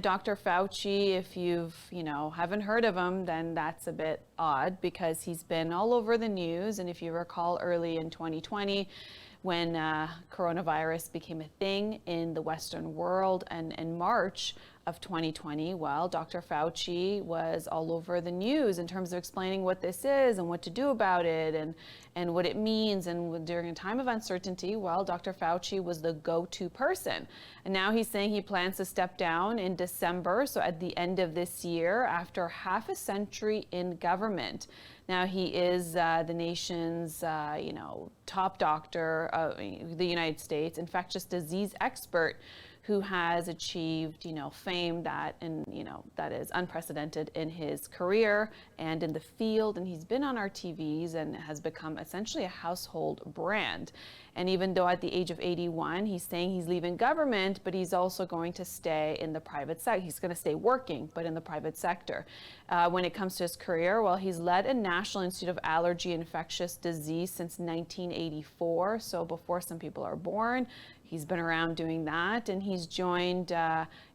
Dr. Fauci, if haven't heard of him, then that's a bit odd because he's been all over the news. And if you recall early in 2020, when coronavirus became a thing in the Western world, and in March of 2020, well, Dr. Fauci was all over the news in terms of explaining what this is and what to do about it and what it means. And during a time of uncertainty, well, Dr. Fauci was the go-to person. And now he's saying he plans to step down in December, so at the end of this year, after half a century in government. Now, he is the nation's, top doctor of the United States, infectious disease expert, who has achieved, fame that is unprecedented in his career and in the field. And he's been on our TVs and has become essentially a household brand. And even though at the age of 81, he's saying he's leaving government, but he's also going to stay in the private sector. He's going to stay working, but in the private sector. When it comes to his career, well, he's led a National Institute of Allergy and Infectious Disease since 1984. So before some people are born. He's been around doing that, and he's joined,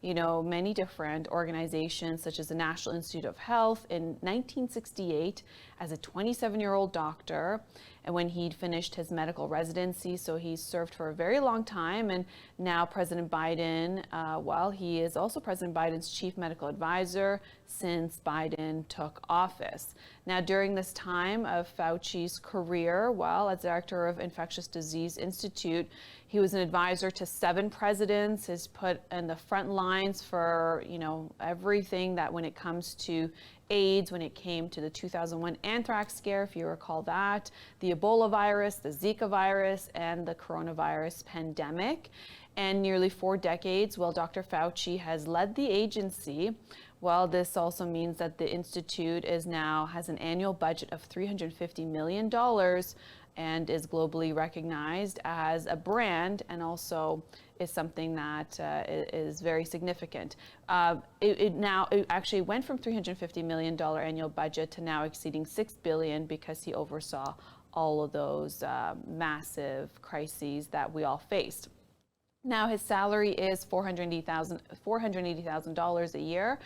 many different organizations, such as the National Institute of Health in 1968 as a 27-year-old doctor. And when he'd finished his medical residency, so he served for a very long time. And now President Biden, he is also President Biden's chief medical advisor since Biden took office. Now, during this time of Fauci's career, as director of Infectious Disease Institute, he was an advisor to 7 presidents, has put in the front lines for, everything that when it comes to AIDS, when it came to the 2001 anthrax scare, if you recall that, the Ebola virus, the Zika virus, and the coronavirus pandemic. And nearly 4 decades, Dr. Fauci has led the agency. Well, this also means that the Institute has an annual budget of $350 million and is globally recognized as a brand, and also is something that is very significant. It actually went from $350 million annual budget to now exceeding $6 billion because he oversaw all of those massive crises that we all faced. Now his salary is $480,000 a year,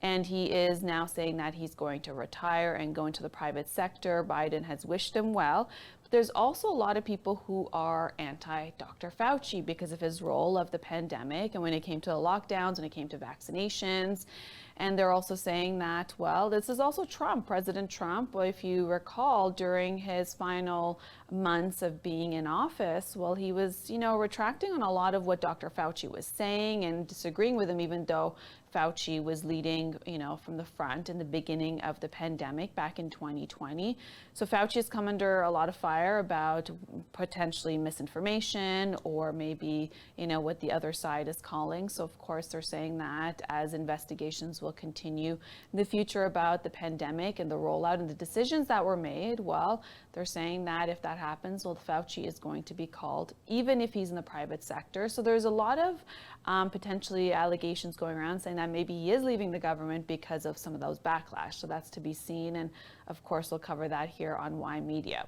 and he is now saying that he's going to retire and go into the private sector. Biden has wished him well. But there's also a lot of people who are anti-Dr. Fauci because of his role of the pandemic and when it came to the lockdowns, when it came to vaccinations. And they're also saying that, this is also Trump, President Trump. Well, if you recall, during his final months of being in office, he was, retracting on a lot of what Dr. Fauci was saying and disagreeing with him, even though Fauci was leading, from the front in the beginning of the pandemic back in 2020. So Fauci has come under a lot of fire about potentially misinformation or maybe, what the other side is calling. So of course they're saying that as investigations will continue in the future about the pandemic and the rollout and the decisions that were made, they're saying that if that happens, Fauci is going to be called, even if he's in the private sector. So there's a lot of potentially allegations going around saying that maybe he is leaving the government because of some of those backlash. So that's to be seen. And of course, we'll cover that here on Y Media.